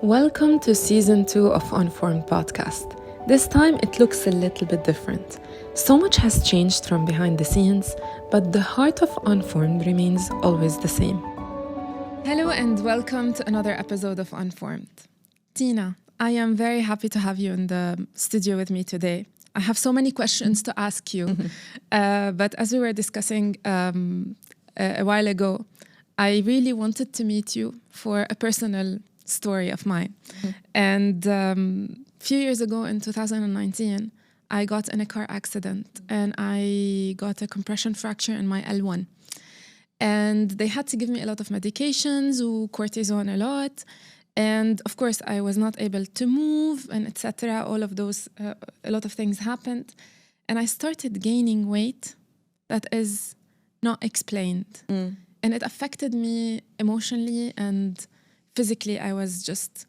Welcome to Season 2 of Unformed podcast. This time it looks a little bit different. So much has changed from behind the scenes, but the heart of Unformed remains always the same. Hello and welcome to another episode of Unformed. Tina, I am very happy to have you in the studio with me today. I have so many questions to ask you, but as we were discussing a while ago, I really wanted to meet you for a personal story of mine. And a few years ago in 2019, I got in a car accident and I got a compression fracture in my L1. And they had to give me a lot of medications, cortisone a lot. And of course, I was not able to move and etc. All of those, a lot of things happened. And I started gaining weight that is not explained. And it affected me emotionally and physically. I was just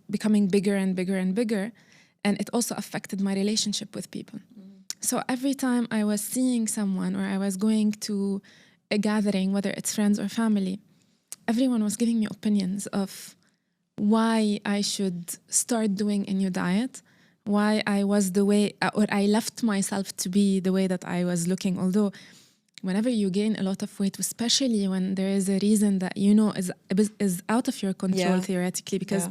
becoming bigger and bigger and bigger. And it also affected my relationship with people. So every time I was seeing someone or I was going to a gathering, whether it's friends or family, everyone was giving me opinions of why I should start doing a new diet, why I was the way, or I left myself to be the way that I was looking. Although whenever you gain a lot of weight, especially when there is a reason that you know is out of your control theoretically, because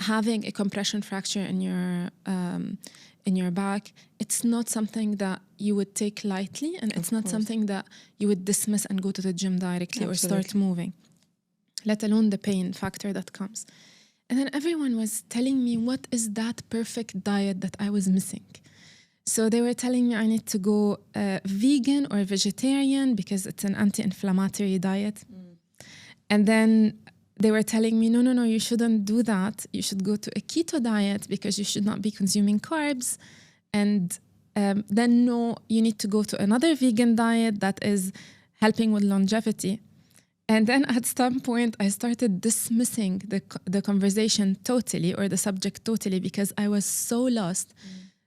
having a compression fracture in your back, it's not something that you would take lightly, and it's not something that you would dismiss and go to the gym directly or start moving, let alone the pain factor that comes. And then everyone was telling me what is that perfect diet that I was missing. So they were telling me I need to go vegan or vegetarian because it's an anti-inflammatory diet. And then they were telling me, no, you shouldn't do that. You should go to a keto diet because you should not be consuming carbs. And then you need to go to another vegan diet that is helping with longevity. And then at some point, I started dismissing the conversation totally, or the subject totally, because I was so lost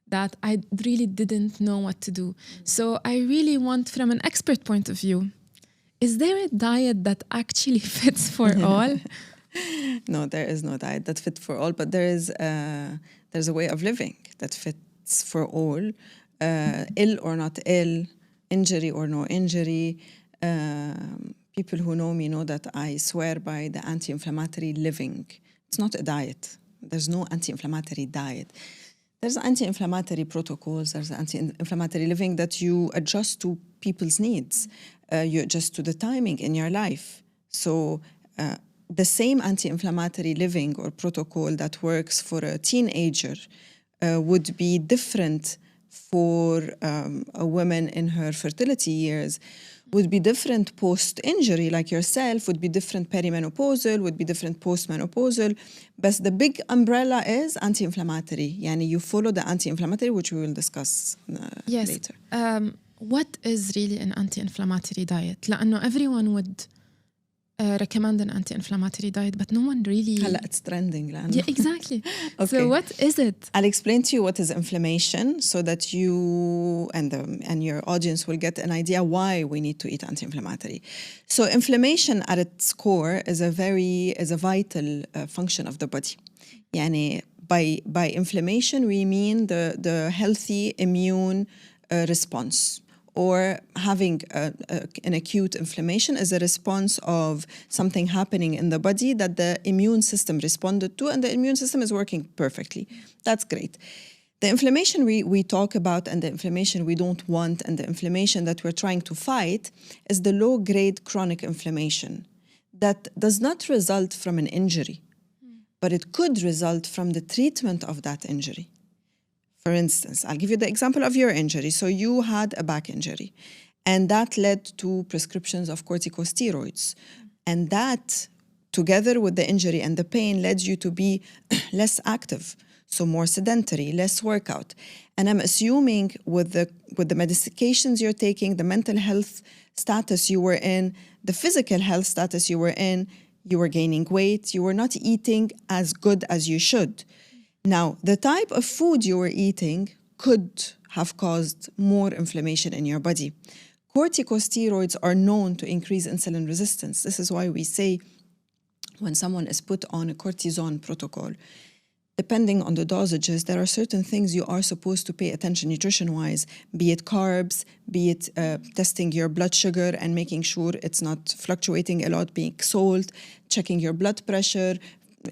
that I really didn't know what to do. So I really want, from an expert point of view, is there a diet that actually fits for all? No, there is no diet that fits for all, but there's a way of living that fits for all, ill or not ill, injury or no injury. People who know me know that I swear by the anti-inflammatory living. It's not a diet. There's no anti-inflammatory diet. There's anti-inflammatory protocols, there's anti-inflammatory living that you adjust to people's needs. You adjust to the timing in your life. So the same anti-inflammatory living or protocol that works for a teenager would be different for a woman in her fertility years, would be different post-injury like yourself, would be different perimenopausal, would be different post-menopausal. But the big umbrella is anti-inflammatory. Yani you follow the anti-inflammatory, which we will discuss later. What is really an anti-inflammatory diet? لأنه everyone would recommend an anti-inflammatory diet, but no one really... It's trending. Yeah, exactly. Okay. So what is it? I'll explain to you what is inflammation so that you and your audience will get an idea why we need to eat anti-inflammatory. So inflammation at its core is a vital function of the body. Yani by inflammation, we mean the healthy immune response. Or having an acute inflammation is a response of something happening in the body that the immune system responded to, and the immune system is working perfectly. That's great. The inflammation we talk about, and the inflammation we don't want, and the inflammation that we're trying to fight is the low-grade chronic inflammation that does not result from an injury, but it could result from the treatment of that injury. For instance, I'll give you the example of your injury. So you had a back injury, and that led to prescriptions of corticosteroids. And that, together with the injury and the pain, led you to be less active, so more sedentary, less workout. And I'm assuming with the medications you're taking, the mental health status you were in, the physical health status you were in, you were gaining weight, you were not eating as good as you should. Now, the type of food you were eating could have caused more inflammation in your body. Corticosteroids are known to increase insulin resistance. This is why we say when someone is put on a cortisone protocol, depending on the dosages, there are certain things you are supposed to pay attention nutrition-wise, be it carbs, be it testing your blood sugar and making sure it's not fluctuating a lot, being salt, checking your blood pressure,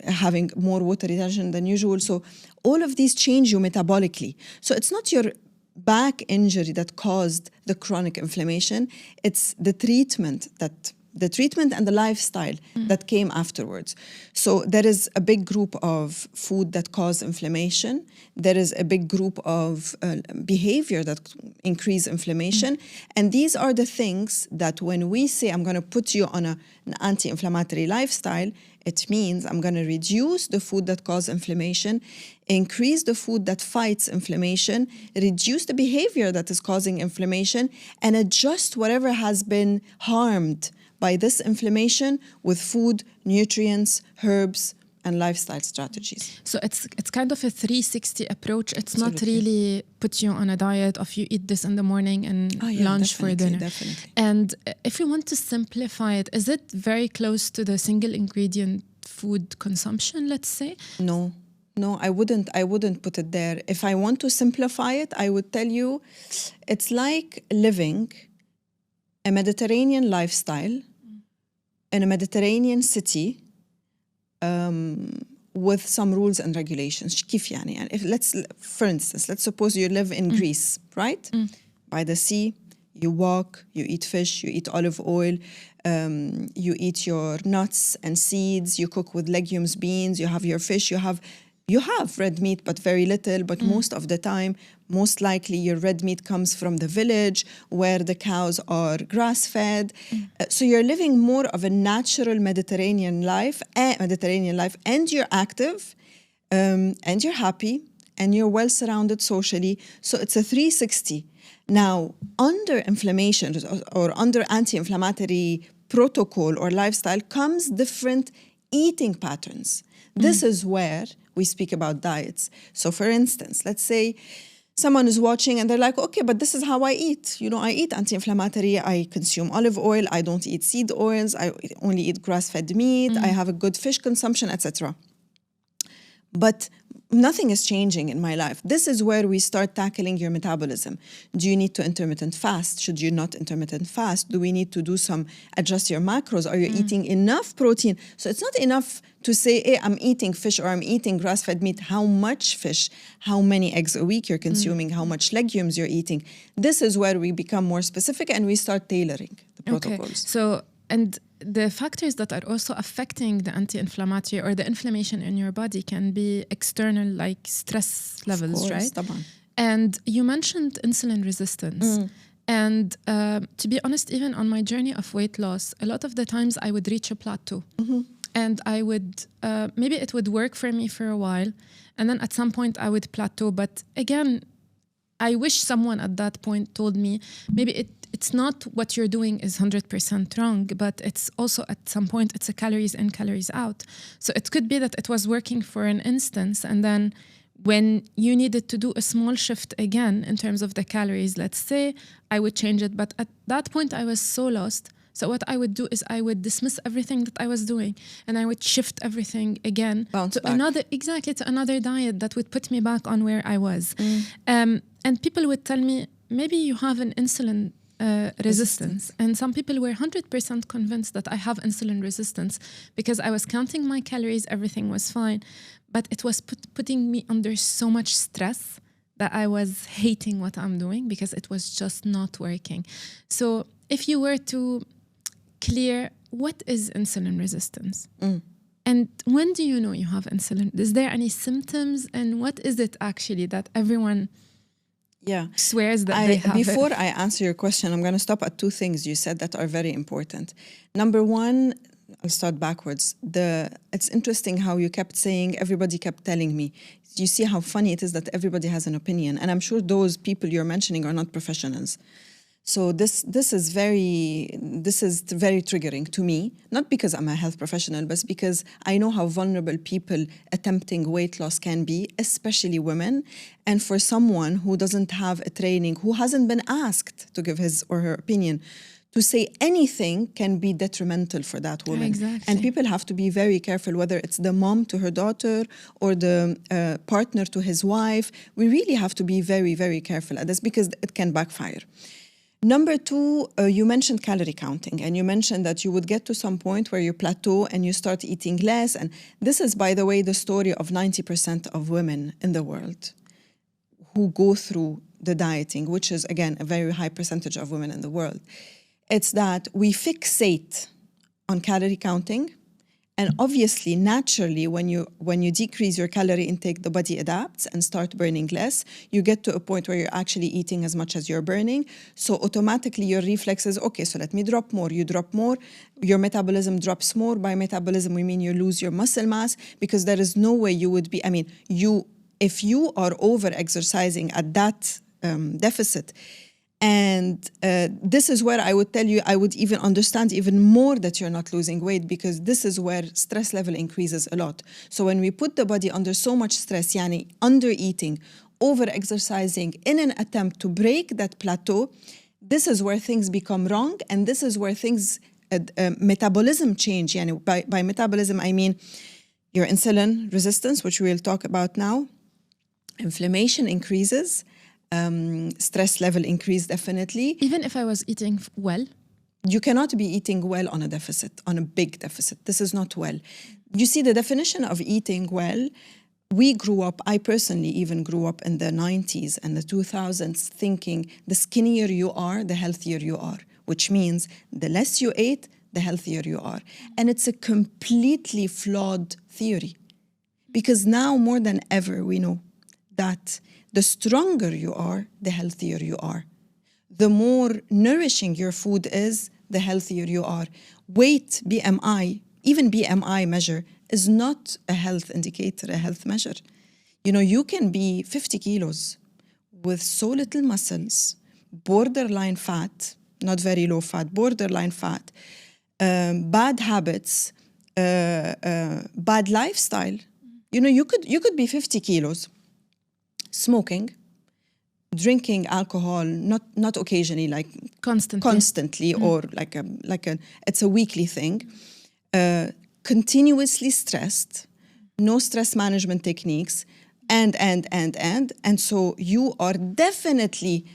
having more water retention than usual. So all of these change you metabolically. So it's not your back injury that caused the chronic inflammation, it's the treatment and the lifestyle that came afterwards. So there is a big group of food that cause inflammation. There is a big group of behavior that increase inflammation. And these are the things that when we say, I'm going to put you on an anti-inflammatory lifestyle, it means I'm going to reduce the food that cause inflammation, increase the food that fights inflammation, reduce the behavior that is causing inflammation, and adjust whatever has been harmed by this inflammation with food, nutrients, herbs, and lifestyle strategies. So it's kind of a 360 approach. It's Absolutely. not really put you on a diet of you eat this in the morning and lunch for dinner. Definitely. And if you want to simplify it, is it very close to the single ingredient food consumption, let's say? No, I wouldn't put it there. If I want to simplify it, I would tell you it's like living a Mediterranean lifestyle in a Mediterranean city with some rules and regulations. كيف يعني؟ For instance, let's suppose you live in Greece, right? By the sea, you walk, you eat fish, you eat olive oil, you eat your nuts and seeds, you cook with legumes, beans, you have your fish, you have red meat, but very little, but most of the time, most likely your red meat comes from the village where the cows are grass-fed. So you're living more of a natural Mediterranean life, and you're active, and you're happy, and you're well-surrounded socially. So it's a 360. Now, under inflammation or under anti-inflammatory protocol or lifestyle comes different eating patterns. This is where we speak about diets. So for instance, let's say someone is watching and they're like, okay, but this is how I eat. I eat anti-inflammatory, I consume olive oil, I don't eat seed oils, I only eat grass-fed meat, I have a good fish consumption, etc. But nothing is changing in my life. This is where we start tackling your metabolism. Do you need to intermittent fast? Should you not intermittent fast? Do we need to adjust your macros? Are you eating enough protein? So it's not enough to say, hey, I'm eating fish or I'm eating grass-fed meat. How much fish? How many eggs a week you're consuming? How much legumes you're eating? This is where we become more specific and we start tailoring the protocols. So, and the factors that are also affecting the anti-inflammatory or the inflammation in your body can be external, like stress levels, right? طبعاً. And you mentioned insulin resistance. And to be honest, even on my journey of weight loss, a lot of the times I would reach a plateau. And I would, maybe it would work for me for a while. And then at some point I would plateau. But again, I wish someone at that point told me, maybe it's not what you're doing is 100% wrong, but it's also at some point it's a calories in, calories out. So it could be that it was working for an instance, and then when you needed to do a small shift again in terms of the calories, let's say, I would change it. But at that point I was so lost. So what I would do is I would dismiss everything that I was doing and I would shift everything again to another diet that would put me back on where I was. And people would tell me, maybe you have an insulin resistance. And some people were 100% convinced that I have insulin resistance because I was counting my calories, everything was fine. But it was putting me under so much stress that I was hating what I'm doing because it was just not working. So if you were to clear, what is insulin resistance? And when do you know you have insulin? Is there any symptoms? And what is it actually that everyone swears that they have? Before I answer your question, I'm going to stop at two things you said that are very important. Number one, I'll start backwards. It's interesting how you kept saying, everybody kept telling me. You see how funny it is that everybody has an opinion. And I'm sure those people you're mentioning are not professionals. So this is very triggering to me, not because I'm a health professional, but because I know how vulnerable people attempting weight loss can be, especially women. And for someone who doesn't have a training, who hasn't been asked to give his or her opinion, to say anything can be detrimental for that woman. Exactly. And people have to be very careful, whether it's the mom to her daughter or the partner to his wife. We really have to be very, very careful at this because it can backfire. Number two, you mentioned calorie counting, and you mentioned that you would get to some point where you plateau and you start eating less. And this is, by the way, the story of 90% of women in the world who go through the dieting, which is, again, a very high percentage of women in the world. It's that we fixate on calorie counting, and obviously, naturally, when you decrease your calorie intake, the body adapts and start burning less. You get to a point where you're actually eating as much as you're burning. So automatically, your reflex is, okay, so let me drop more. You drop more, your metabolism drops more. By metabolism, we mean you lose your muscle mass, because there is no way you would be, if you are over-exercising at that deficit, and this is where I would tell you, I would even understand even more that you're not losing weight, because this is where stress level increases a lot. So when we put the body under so much stress, under-eating, over-exercising, in an attempt to break that plateau, this is where things become wrong, and this is where things, metabolism change. By metabolism, I mean your insulin resistance, which we'll talk about now, inflammation increases, stress level increase definitely. Even if I was eating well? You cannot be eating well on a deficit, on a big deficit. This is not well. You see, the definition of eating well, we grew up, I personally even grew up in the 90s and the 2000s thinking the skinnier you are, the healthier you are, which means the less you ate, the healthier you are. And it's a completely flawed theory, because now more than ever we know that the stronger you are, the healthier you are. The more nourishing your food is, the healthier you are. Weight, BMI, even BMI measure is not a health indicator, a health measure. You can be 50 kilos with so little muscles, borderline fat, not very low fat, borderline fat, bad habits, bad lifestyle. You could be 50 kilos, smoking, drinking alcohol, not occasionally, like constantly, or it's a weekly thing, continuously stressed, no stress management techniques, and so you are definitely,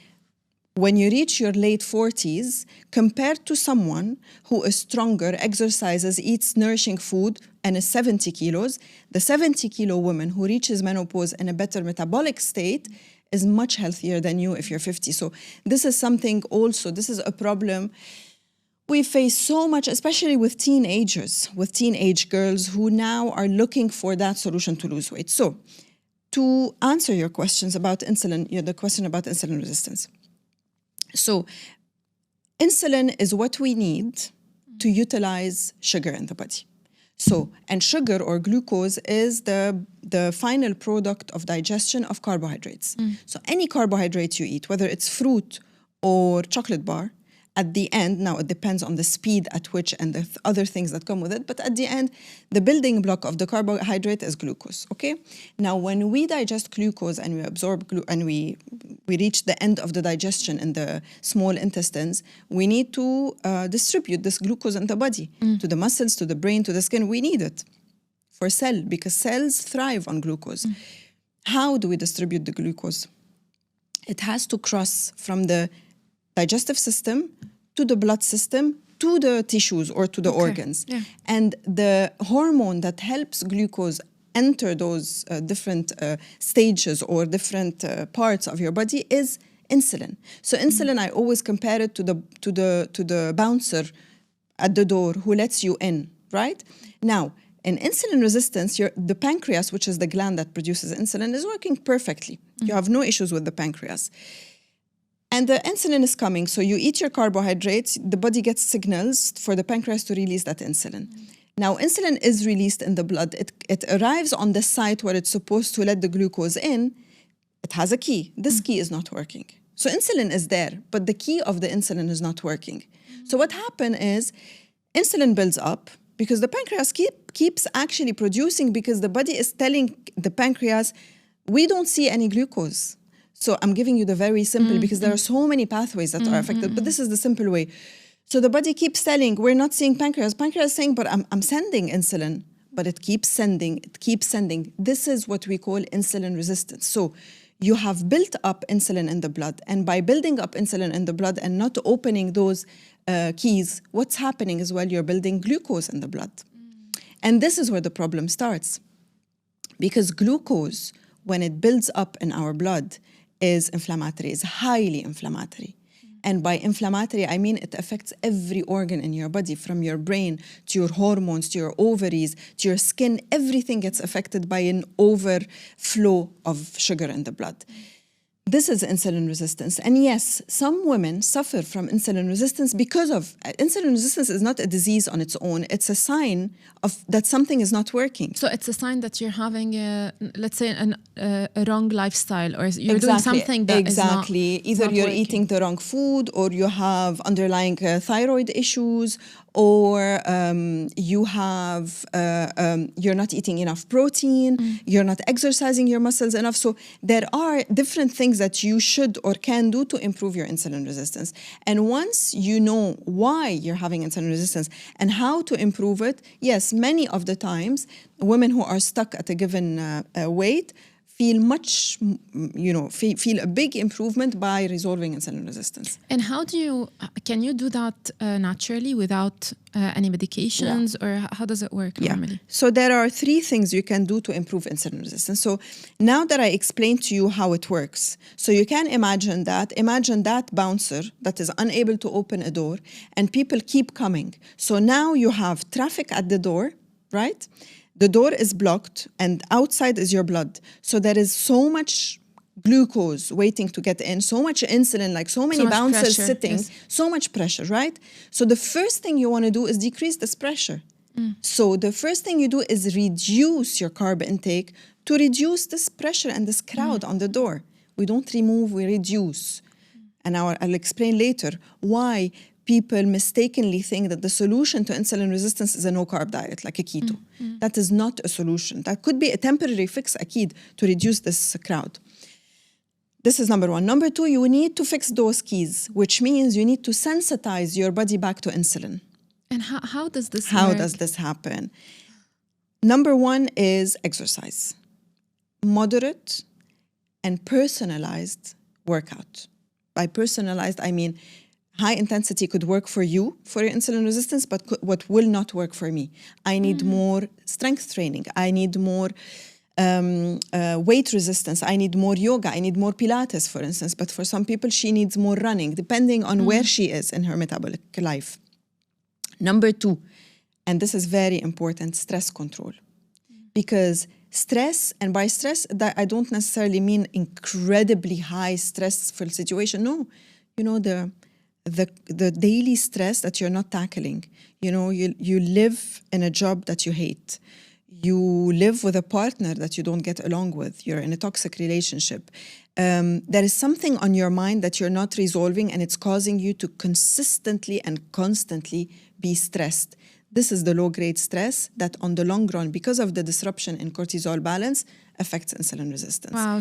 when you reach your late 40s, compared to someone who is stronger, exercises, eats nourishing food, and is 70 kilos, the 70-kilo woman who reaches menopause in a better metabolic state is much healthier than you if you're 50. So this is something also, this is a problem we face so much, especially with teenagers, with teenage girls who now are looking for that solution to lose weight. So to answer your questions about insulin, the question about insulin resistance. So insulin is what we need to utilize sugar in the body. So, and sugar or glucose is the final product of digestion of carbohydrates. So any carbohydrate you eat, whether it's fruit or chocolate bar, at the end, now it depends on the speed at which and the other things that come with it, but at the end, the building block of the carbohydrate is glucose, okay? Now, when we digest glucose and we absorb and we reach the end of the digestion in the small intestines, we need to distribute this glucose in the body, to the muscles, to the brain, to the skin. We need it for cell, because cells thrive on glucose. How do we distribute the glucose? It has to cross from the digestive system to the blood system to the tissues or to the organs. Yeah. And the hormone that helps glucose enter those different stages or different parts of your body is insulin. So insulin, I always compare it to the bouncer at the door who lets you in, right? Now, in insulin resistance, the pancreas, which is the gland that produces insulin, is working perfectly. You have no issues with the pancreas. And the insulin is coming, so you eat your carbohydrates, the body gets signals for the pancreas to release that insulin. Now, insulin is released in the blood. It arrives on the site where it's supposed to let the glucose in. It has a key. This key is not working. So insulin is there, but the key of the insulin is not working. So what happens is insulin builds up because the pancreas keeps actually producing, because the body is telling the pancreas, we don't see any glucose. So I'm giving you the very simple, because there are so many pathways that are affected, but this is the simple way. So the body keeps telling, we're not seeing pancreas. Pancreas is saying, but I'm sending insulin. But it keeps sending. This is what we call insulin resistance. So you have built up insulin in the blood. And by building up insulin in the blood and not opening those keys, what's happening is, well, you're building glucose in the blood. And this is where the problem starts. Because glucose, when it builds up in our blood, is inflammatory, is highly inflammatory. And by inflammatory, I mean it affects every organ in your body, from your brain to your hormones, to your ovaries, to your skin. Everything gets affected by an overflow of sugar in the blood. This is insulin resistance. And yes, some women suffer from insulin resistance because of insulin resistance is not a disease on its own. It's a sign of that something is not working. So it's a sign that you're having, let's say, a wrong lifestyle, or you're doing something that is not Either you're working. eating the wrong food, or you have underlying thyroid issues, or you have you're not eating enough protein, you're not exercising your muscles enough. So there are different things that you should or can do to improve your insulin resistance. And once you know why you're having insulin resistance and how to improve it, yes, many of the times women who are stuck at a given weight feel much, feel a big improvement by resolving insulin resistance. And can you do that naturally without any medications, or how does it work normally? So there are 3 things you can do to improve insulin resistance. So now that I explained to you how it works, so you can imagine that bouncer that is unable to open a door and people keep coming. So now you have traffic at the door, right? The door is blocked and outside is your blood. So there is so much glucose waiting to get in, so much insulin, like so many bouncers pressure, sitting, so much pressure, right? So the first thing you want to do is decrease this pressure. So the first thing you do is reduce your carb intake to reduce this pressure and this crowd on the door. We don't remove, we reduce. And I'll explain later why people mistakenly think that the solution to insulin resistance is a no-carb diet, like a keto. That is not a solution. That could be a temporary fix, akid, to reduce this crowd. This is number 1. Number 2, you need to fix those keys, which means you need to sensitize your body back to insulin. And how does this How work? does this happen? Number 1 is exercise. Moderate and personalized workout. By personalized, I mean high intensity could work for you, for your insulin resistance, but what will not work for me? I need more strength training. I need more weight resistance. I need more yoga. I need more Pilates, for instance. But for some people, she needs more running, depending on where she is in her metabolic life. Number 2, and this is very important, stress control. Because stress, and by stress, that I don't necessarily mean incredibly high stressful situation. No, the daily stress that you're not tackling. You live in a job that you hate. You live with a partner that you don't get along with. You're in a toxic relationship. There is something on your mind that you're not resolving, and it's causing you to consistently and constantly be stressed. This is the low-grade stress that on the long run, because of the disruption in cortisol balance, affects insulin resistance. Wow,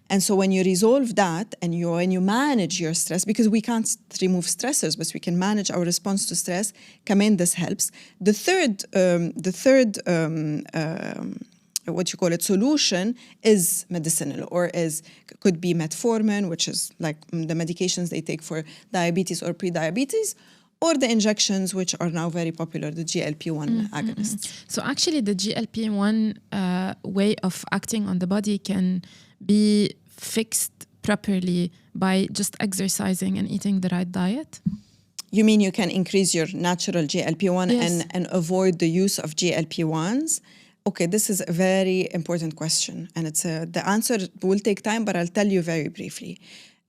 And so when you resolve that and when you manage your stress, because we can't remove stressors, but we can manage our response to stress, this helps. The third solution is medicinal, or could be metformin, which is like the medications they take for diabetes or pre-diabetes, or the injections, which are now very popular, the GLP-1 agonists. So actually the GLP-1 way of acting on the body can be fixed properly by just exercising and eating the right diet? You mean you can increase your natural GLP-1 Yes. and avoid the use of GLP-1s? Okay, this is a very important question. And the answer will take time, but I'll tell you very briefly.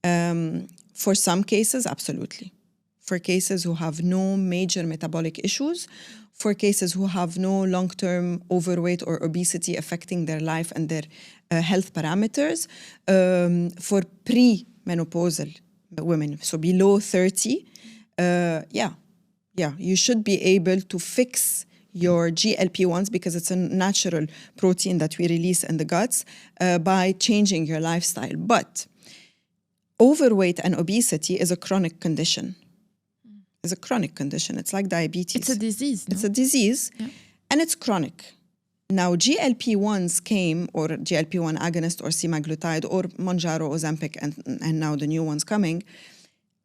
For some cases, absolutely. For cases who have no major metabolic issues, for cases who have no long-term overweight or obesity affecting their life and their health parameters, for pre-menopausal women, so below 30, you should be able to fix your GLP-1s, because it's a natural protein that we release in the guts, by changing your lifestyle. But overweight and obesity is a chronic condition. It's a chronic condition. It's like diabetes. It's a disease, no? It's a disease, and it's chronic. Now, GLP-1s came, or GLP-1 agonist, or semaglutide, or Mounjaro, Ozempic, and now the new ones coming.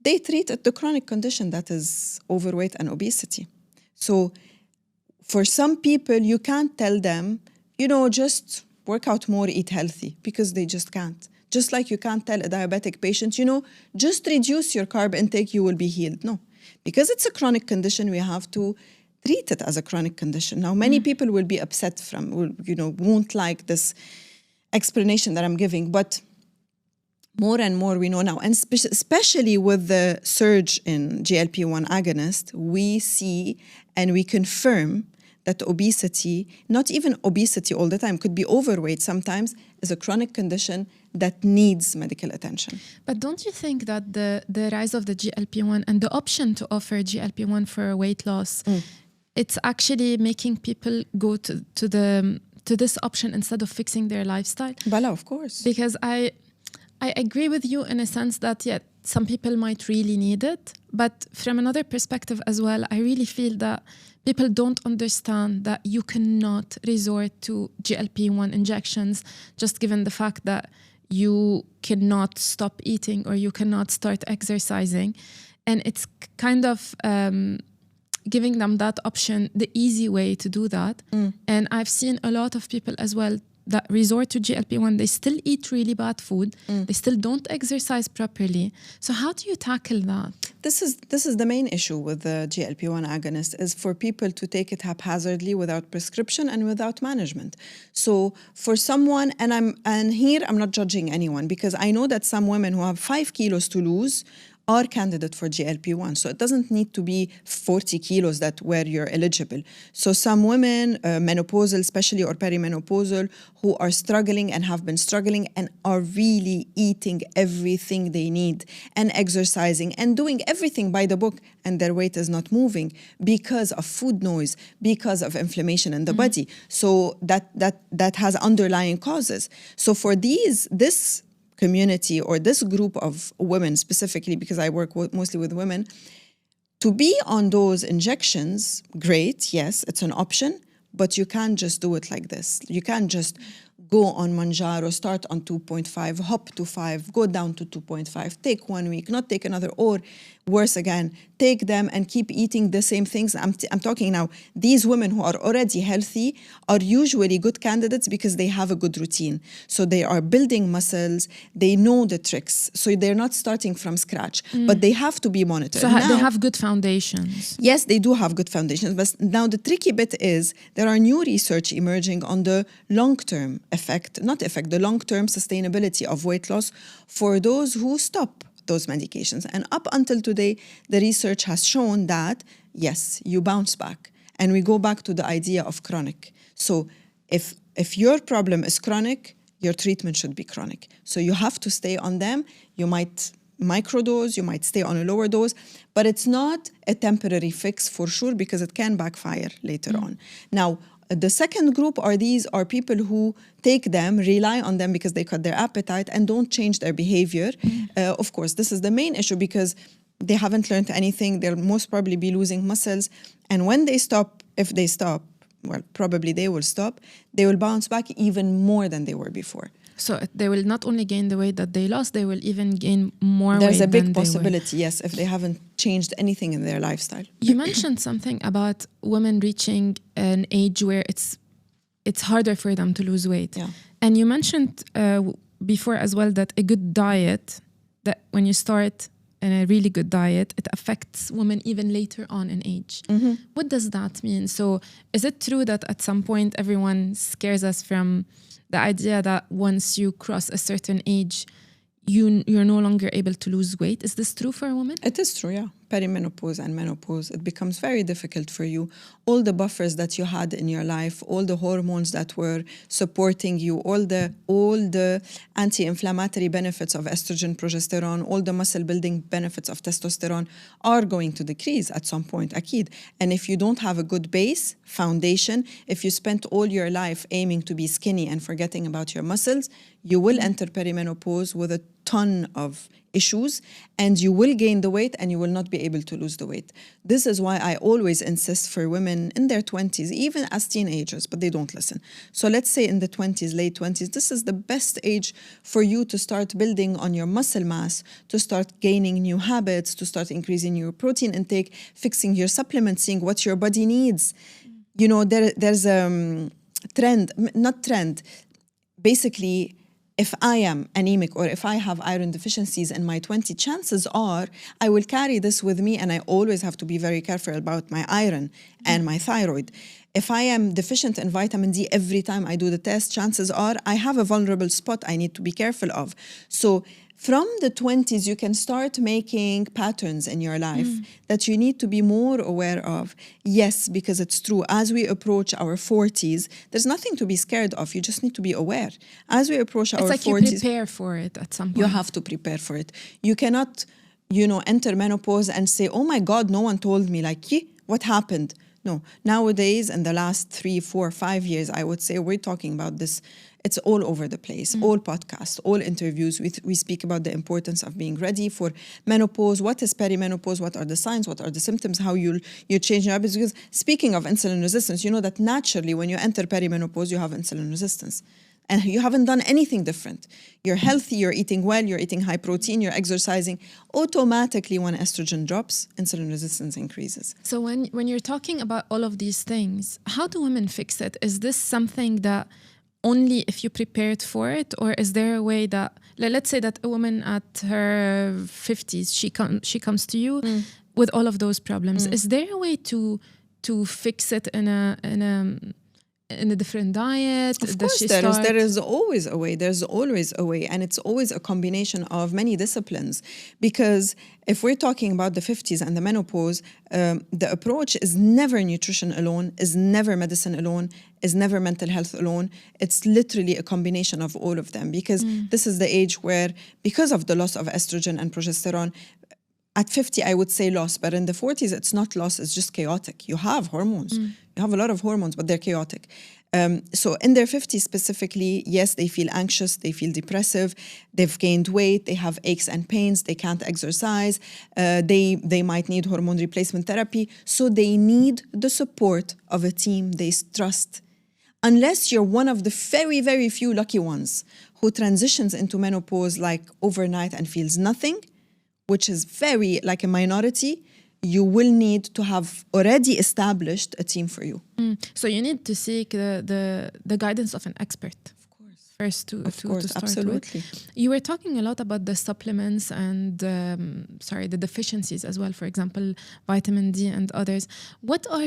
They treat the chronic condition that is overweight and obesity. So for some people, you can't tell them, just work out more, eat healthy, because they just can't. Just like you can't tell a diabetic patient, just reduce your carb intake, you will be healed. No, because it's a chronic condition, we have to treat it as a chronic condition. Now, many people will be upset won't like this explanation that I'm giving, but more and more we know now, and especially with the surge in GLP-1 agonist, we see and we confirm that obesity, not even obesity all the time, could be overweight sometimes, is a chronic condition that needs medical attention. But don't you think that the rise of the GLP-1 and the option to offer GLP-1 for weight loss, it's actually making people go to this option instead of fixing their lifestyle? Bala, of course. Because I agree with you in a sense that, some people might really need it. But from another perspective as well, I really feel that people don't understand that you cannot resort to GLP-1 injections just given the fact that you cannot stop eating or you cannot start exercising. And it's kind of giving them that option, the easy way to do that. And I've seen a lot of people as well that resort to GLP-1, they still eat really bad food. They still don't exercise properly. So how do you tackle that? This is the main issue with the GLP-1 agonist, is for people to take it haphazardly without prescription and without management. So for someone, and here I'm not judging anyone, because I know that some women who have 5 kilos to lose are candidate for GLP-1. So it doesn't need to be 40 kilos where you're eligible. So some women, menopausal especially, or perimenopausal, who are struggling and have been struggling and are really eating everything they need and exercising and doing everything by the book, and their weight is not moving because of food noise, because of inflammation in the body. So that has underlying causes. So for this community or this group of women specifically, because I work mostly with women, to be on those injections, great, yes, it's an option, but you can't just do it like this. You can't just go on Mounjaro, start on 2.5, hop to 5, go down to 2.5, take 1 week, not take another, or worse again, take them and keep eating the same things. I'm talking now, these women who are already healthy are usually good candidates because they have a good routine. So they are building muscles, they know the tricks. So they're not starting from scratch, but they have to be monitored. So they have good foundations. Yes, they do have good foundations. But now the tricky bit is there are new research emerging on the long-term the long-term sustainability of weight loss for those who stop those medications. And up until today, the research has shown that, yes, you bounce back. And we go back to the idea of chronic. So if your problem is chronic, your treatment should be chronic. So you have to stay on them. You might microdose, you might stay on a lower dose, but it's not a temporary fix for sure, because it can backfire later on. Now, the second group are people who take them, rely on them because they cut their appetite and don't change their behavior. Of course, this is the main issue because they haven't learned anything. They'll most probably be losing muscles. And when they stop, if they stop, well, probably they will stop, they will bounce back even more than they were before. So they will not only gain the weight that they lost, they will even gain more weight. There's a big possibility, yes, if they haven't changed anything in their lifestyle. You mentioned something about women reaching an age where it's harder for them to lose weight. Yeah. And you mentioned before as well that a good diet, that when you start a really good diet, it affects women even later on in age. What does that mean? So is it true that at some point everyone scares us from the idea that once you cross a certain age, you're no longer able to lose weight? Is this true for a woman? It is true, yeah. Perimenopause and menopause, it becomes very difficult for you. All the buffers that you had in your life, all the hormones that were supporting you, all the anti-inflammatory benefits of estrogen, progesterone, all the muscle building benefits of testosterone are going to decrease at some point, akid. And if you don't have a good base, foundation, if you spent all your life aiming to be skinny and forgetting about your muscles, you will enter perimenopause with a ton of issues, and you will gain the weight and you will not be able to lose the weight. This is why I always insist for women in their 20s, even as teenagers, but they don't listen. So let's say in the 20s, late 20s, this is the best age for you to start building on your muscle mass, to start gaining new habits, to start increasing your protein intake, fixing your supplements, seeing what your body needs. You know, there's a trend. Basically, if I am anemic or if I have iron deficiencies in my 20s, chances are I will carry this with me, and I always have to be very careful about my iron and my thyroid. If I am deficient in vitamin D every time I do the test, chances are I have a vulnerable spot I need to be careful of. So from the 20s, you can start making patterns in your life that you need to be more aware of. Yes, because it's true. As we approach our 40s, there's nothing to be scared of. You just need to be aware. As we approach our 40s... It's like you prepare for it at some point. You have to prepare for it. You cannot, enter menopause and say, oh my God, no one told me. Like, what happened? No. Nowadays, in the last 3, 4, 5 years, I would say we're talking about this. It's all over the place, all podcasts, all interviews. We speak about the importance of being ready for menopause. What is perimenopause? What are the signs? What are the symptoms? How you change your habits? Because speaking of insulin resistance, you know that naturally when you enter perimenopause, you have insulin resistance. And you haven't done anything different. You're healthy, you're eating well, you're eating high protein, you're exercising. Automatically, when estrogen drops, insulin resistance increases. So when you're talking about all of these things, how do women fix it? Is this something that only if you prepared for it, or is there a way that, let's say that a woman at her 50s, she comes to you with all of those problems. Is there a way to fix it in a different diet? Of course, there is always a way. There's always a way, and it's always a combination of many disciplines. Because if we're talking about the 50s and the menopause, the approach is never nutrition alone, is never medicine alone, is never mental health alone. It's literally a combination of all of them, because this is the age where, because of the loss of estrogen and progesterone, at 50, I would say loss, but in the 40s, it's not loss, it's just chaotic. You have hormones. You have a lot of hormones, but they're chaotic. So in their 50s specifically, yes, they feel anxious, they feel depressive, they've gained weight, they have aches and pains, they can't exercise, they might need hormone replacement therapy. So they need the support of a team they trust. Unless you're one of the very, very few lucky ones who transitions into menopause like overnight and feels nothing, which is very like a minority, you will need to have already established a team for you. So you need to seek the guidance of an expert. Of course. First to start absolutely. with. You were talking a lot about the supplements and the deficiencies as well, for example, vitamin D and others. What are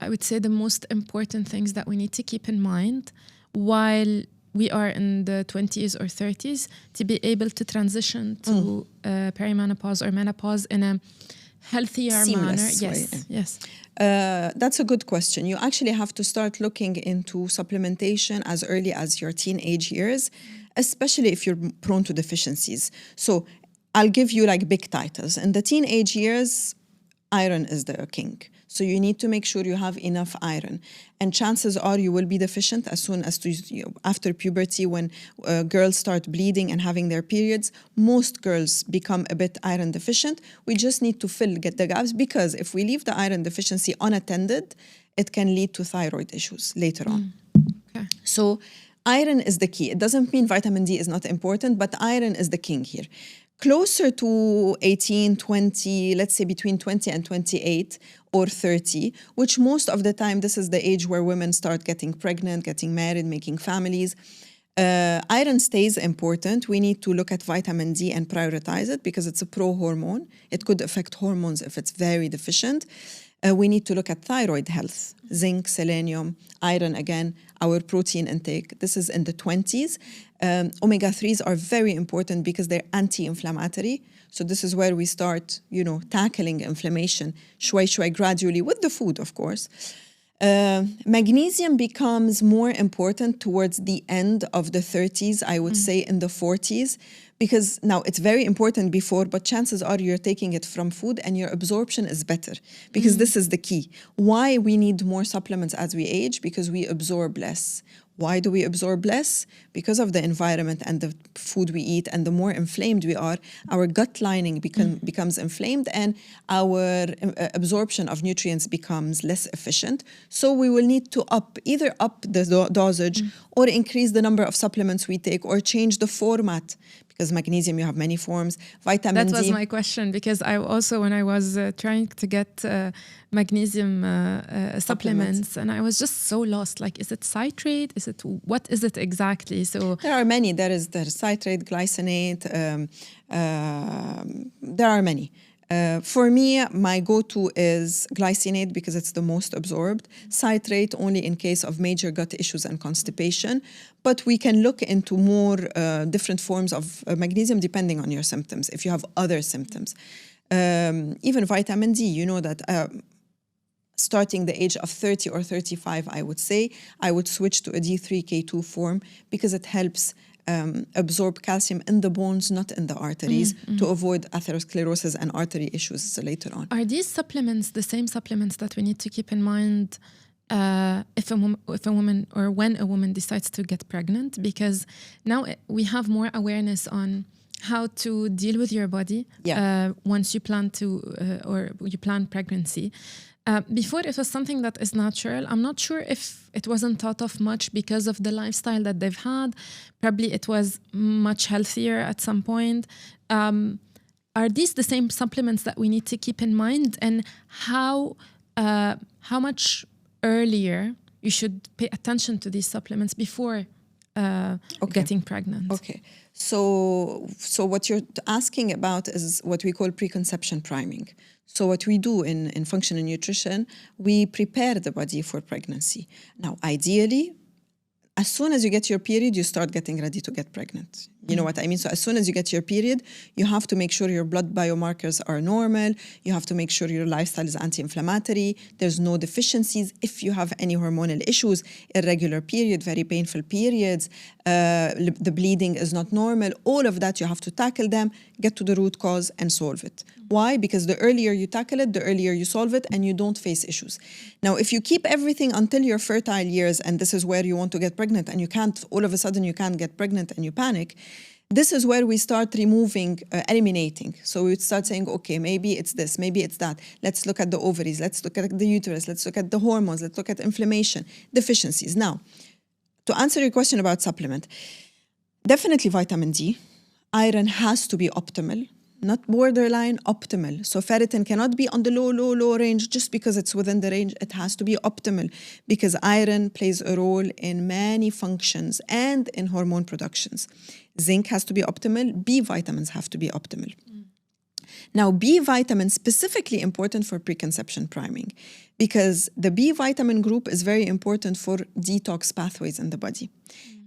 I would say the most important things that we need to keep in mind while we are in the 20s or 30s to be able to transition to perimenopause or menopause in a healthier seamless manner? Way. Yes. That's a good question. You actually have to start looking into supplementation as early as your teenage years, especially if you're prone to deficiencies. So I'll give you like big titles. In the teenage years, iron is the king. So you need to make sure you have enough iron. And chances are you will be deficient as soon as after puberty, when girls start bleeding and having their periods. Most girls become a bit iron deficient. We just need to get the gaps, because if we leave the iron deficiency unattended, it can lead to thyroid issues later on. Okay. So iron is the key. It doesn't mean vitamin D is not important, but iron is the king here. Closer to 18, 20, let's say between 20 and 28 or 30, which most of the time this is the age where women start getting pregnant, getting married, making families. Iron stays important. We need to look at vitamin D and prioritize it because it's a pro-hormone. It could affect hormones if it's very deficient. We need to look at thyroid health, zinc, selenium, iron again, our protein intake. This is in the 20s. Omega-3s are very important because they're anti-inflammatory. So this is where we start, tackling inflammation, shway, gradually with the food, of course. Magnesium becomes more important towards the end of the 30s, I would say in the 40s, because now it's very important before, but chances are you're taking it from food and your absorption is better, because this is the key. Why we need more supplements as we age? Because we absorb less. Why do we absorb less? Because of the environment and the food we eat, and the more inflamed we are, our gut lining becomes inflamed, and our absorption of nutrients becomes less efficient. So we will need to either up the dosage or increase the number of supplements we take, or change the format. Because magnesium, you have many forms. Vitamin D. That was my question, because I also, when I was trying to get magnesium supplements, and I was just so lost. Like, is it citrate? What is it exactly? So there are many. There is citrate, glycinate. There are many. For me, my go-to is glycinate because it's the most absorbed. Citrate only in case of major gut issues and constipation. But we can look into more different forms of magnesium depending on your symptoms, if you have other symptoms. Even vitamin D, you know that starting the age of 30 or 35, I would say, I would switch to a D3K2 form because it helps absorb calcium in the bones, not in the arteries, to avoid atherosclerosis and artery issues later on. Are these supplements the same supplements that we need to keep in mind if a woman or when a woman decides to get pregnant? Because now we have more awareness on how to deal with your body once you plan to or you plan pregnancy. Before, it was something that is natural. I'm not sure if it wasn't thought of much because of the lifestyle that they've had. Probably it was much healthier at some point. Are these the same supplements that we need to keep in mind? And how much earlier you should pay attention to these supplements before getting pregnant? Okay. So what you're asking about is what we call preconception priming. So what we do in functional nutrition, we prepare the body for pregnancy. Now, ideally, as soon as you get your period, you start getting ready to get pregnant. You know what I mean? So as soon as you get your period, you have to make sure your blood biomarkers are normal. You have to make sure your lifestyle is anti-inflammatory. There's no deficiencies. If you have any hormonal issues, irregular period, very painful periods, the bleeding is not normal, all of that, you have to tackle them, get to the root cause and solve it. Why? Because the earlier you tackle it, the earlier you solve it, and you don't face issues. Now, if you keep everything until your fertile years, and this is where you want to get pregnant, and you can't, all of a sudden you can't get pregnant and you panic, this is where we start removing, eliminating. So we would start saying, okay, maybe it's this, maybe it's that. Let's look at the ovaries, let's look at the uterus, let's look at the hormones, let's look at inflammation, deficiencies. Now, to answer your question about supplement, definitely vitamin D. Iron has to be optimal, not borderline, optimal. So ferritin cannot be on the low range just because it's within the range. It has to be optimal because iron plays a role in many functions and in hormone productions. Zinc has to be optimal. B vitamins have to be optimal. Now, B vitamin specifically important for preconception priming because the B vitamin group is very important for detox pathways in the body.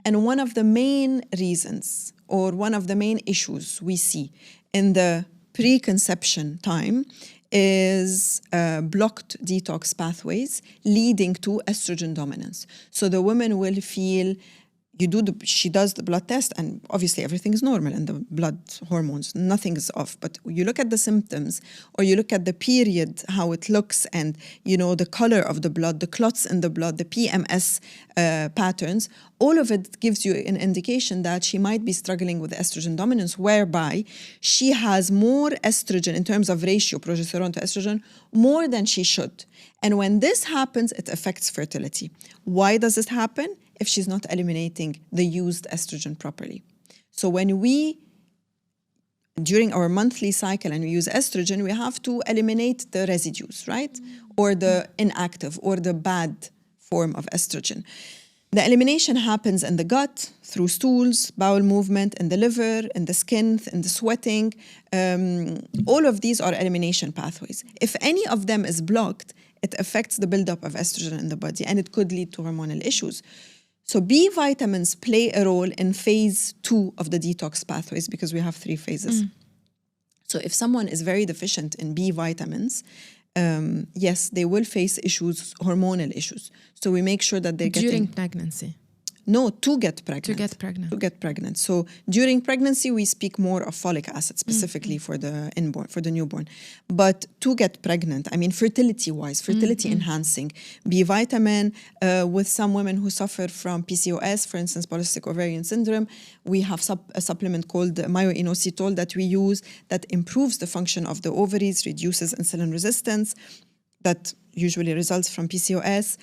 And one of the main reasons or one of the main issues we see in the preconception time is blocked detox pathways leading to estrogen dominance. So the woman will feel, she does the blood test and obviously everything is normal in the blood hormones, nothing is off. But you look at the symptoms or you look at the period, how it looks and the color of the blood, the clots in the blood, the PMS patterns, all of it gives you an indication that she might be struggling with estrogen dominance, whereby she has more estrogen in terms of ratio, progesterone to estrogen, more than she should. And when this happens, it affects fertility. Why does it happen? If she's not eliminating the used estrogen properly. So when during our monthly cycle and we use estrogen, we have to eliminate the residues, right? Or the inactive or the bad form of estrogen. The elimination happens in the gut, through stools, bowel movement, in the liver, in the skin, in the sweating. All of these are elimination pathways. If any of them is blocked, it affects the buildup of estrogen in the body and it could lead to hormonal issues. So B vitamins play a role in phase 2 of the detox pathways because we have 3 phases. So if someone is very deficient in B vitamins, yes, they will face issues, hormonal issues. So we make sure that they get during pregnancy. No, to get pregnant. To get pregnant. To get pregnant. So during pregnancy, we speak more of folic acid specifically for the newborn. But to get pregnant, I mean, fertility-wise, fertility enhancing, B vitamin. With some women who suffer from PCOS, for instance, polycystic ovarian syndrome, we have a supplement called myoinositol that we use that improves the function of the ovaries, reduces insulin resistance. That usually results from PCOS.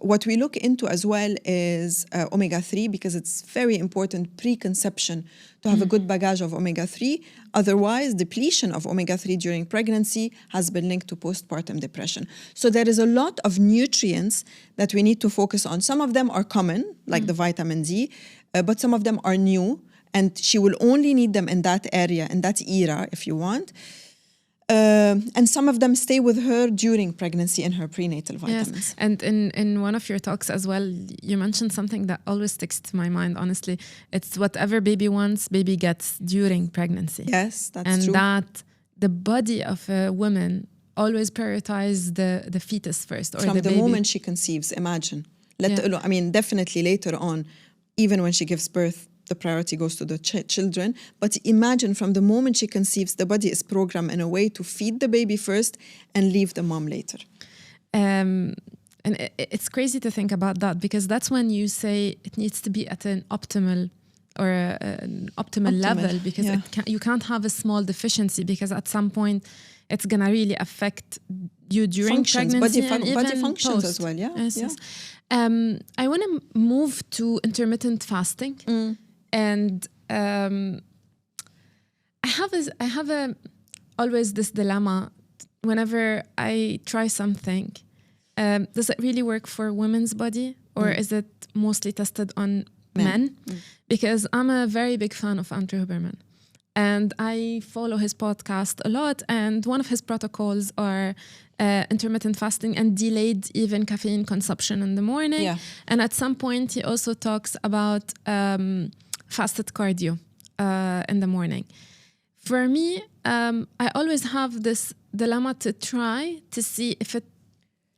What we look into as well is omega-3 because it's very important preconception to have a good bagage of omega-3. Otherwise, depletion of omega-3 during pregnancy has been linked to postpartum depression. So there is a lot of nutrients that we need to focus on. Some of them are common, like the vitamin D, but some of them are new, and she will only need them in that area, in that era, if you want. And some of them stay with her during pregnancy in her prenatal vitamins. Yes. And in one of your talks as well, you mentioned something that always sticks to my mind, honestly. It's whatever baby wants, baby gets during pregnancy. Yes, that's and true. And that the body of a woman always prioritizes the fetus first. Or from the baby. moment she conceives, imagine. I mean, definitely later on, even when she gives birth, the priority goes to the children. But imagine from the moment she conceives, the body is programmed in a way to feed the baby first and leave the mom later. And it's crazy to think about that because that's when you say it needs to be at an optimal or an optimal level because you can't have a small deficiency because at some point it's going to really affect you during pregnancy and even body functions post. as well. Yes. I want to move to intermittent fasting. And I have always this dilemma whenever I try something. Does it really work for women's body or is it mostly tested on men? Because I'm a very big fan of Andrew Huberman. And I follow his podcast a lot. And one of his protocols are intermittent fasting and delayed even caffeine consumption in the morning. Yeah. And at some point, he also talks about fasted cardio in the morning. For me, I always have this dilemma to try to see if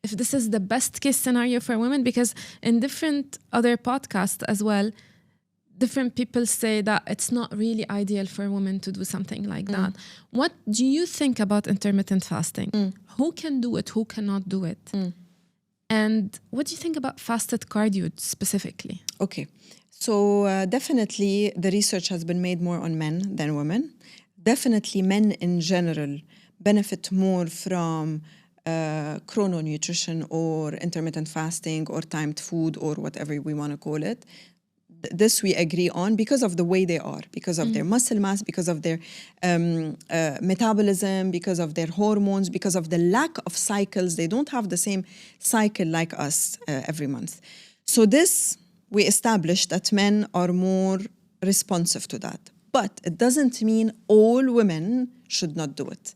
this is the best case scenario for women, because in different other podcasts as well, different people say that it's not really ideal for women to do something like that. What do you think about intermittent fasting? Who can do it? Who cannot do it? And what do you think about fasted cardio specifically? Okay. So definitely the research has been made more on men than women. Definitely men in general benefit more from chrononutrition or intermittent fasting or timed food or whatever we want to call it. This we agree on because of the way they are, because of their muscle mass, because of their metabolism, because of their hormones, because of the lack of cycles. They don't have the same cycle like us every month. So this, we established that men are more responsive to that. But it doesn't mean all women should not do it.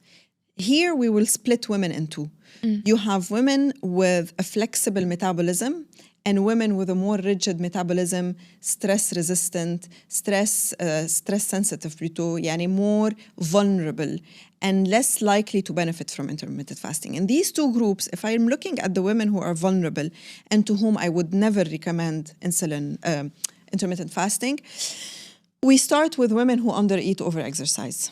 Here we will split women in two. You have women with a flexible metabolism and women with a more rigid metabolism, stress-resistant, stress-sensitive plutôt, yani more vulnerable and less likely to benefit from intermittent fasting. In these two groups, if I'm looking at the women who are vulnerable and to whom I would never recommend intermittent fasting, we start with women who undereat, over-exercise.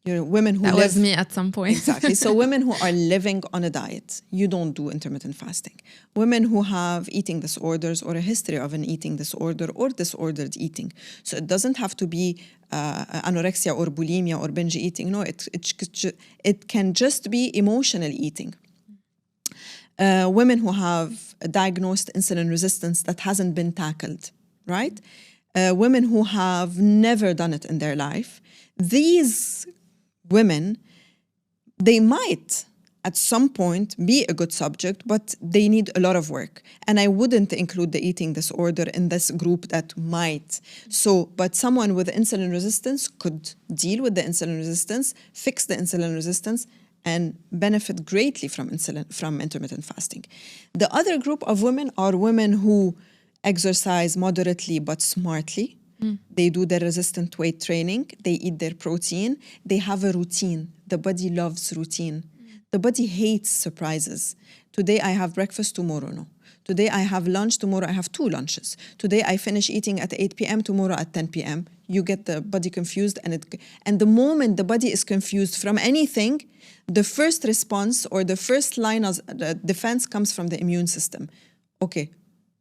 Women who that was me at some point. Exactly. So women who are living on a diet, you don't do intermittent fasting. Women who have eating disorders or a history of an eating disorder or disordered eating. So it doesn't have to be anorexia or bulimia or binge eating. No, it can just be emotional eating. Women who have diagnosed insulin resistance that hasn't been tackled, right? Women who have never done it in their life. These women, they might at some point be a good subject, but they need a lot of work. And I wouldn't include the eating disorder in this group that might. So, but someone with insulin resistance could deal with the insulin resistance, fix the insulin resistance, and benefit greatly from intermittent fasting. The other group of women are women who exercise moderately but smartly. They do their resistant weight training. They eat their protein. They have a routine. The body loves routine. The body hates surprises. Today I have breakfast, tomorrow no. Today I have lunch, tomorrow I have 2 lunches. Today I finish eating at 8 p.m., tomorrow at 10 p.m. You get the body confused, and the moment the body is confused from anything, the first response or the first line of defense comes from the immune system. Okay,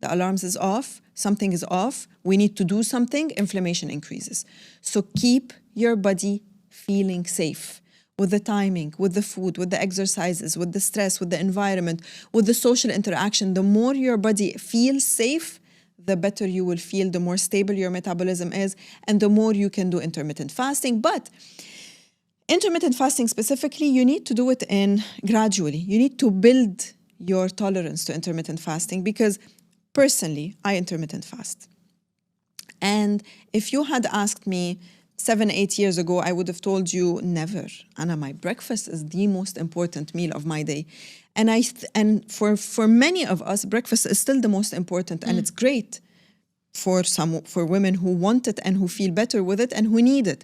the alarms is off, something is off, we need to do something, inflammation increases. So keep your body feeling safe with the timing, with the food, with the exercises, with the stress, with the environment, with the social interaction. The more your body feels safe, the better you will feel, the more stable your metabolism is, and the more you can do intermittent fasting. But intermittent fasting specifically, you need to do it gradually. You need to build your tolerance to intermittent fasting, because personally, I intermittent fast. And if you had asked me 7-8 years ago, I would have told you, never. Anna, my breakfast is the most important meal of my day. And for many of us, breakfast is still the most important, and it's great for women who want it and who feel better with it and who need it.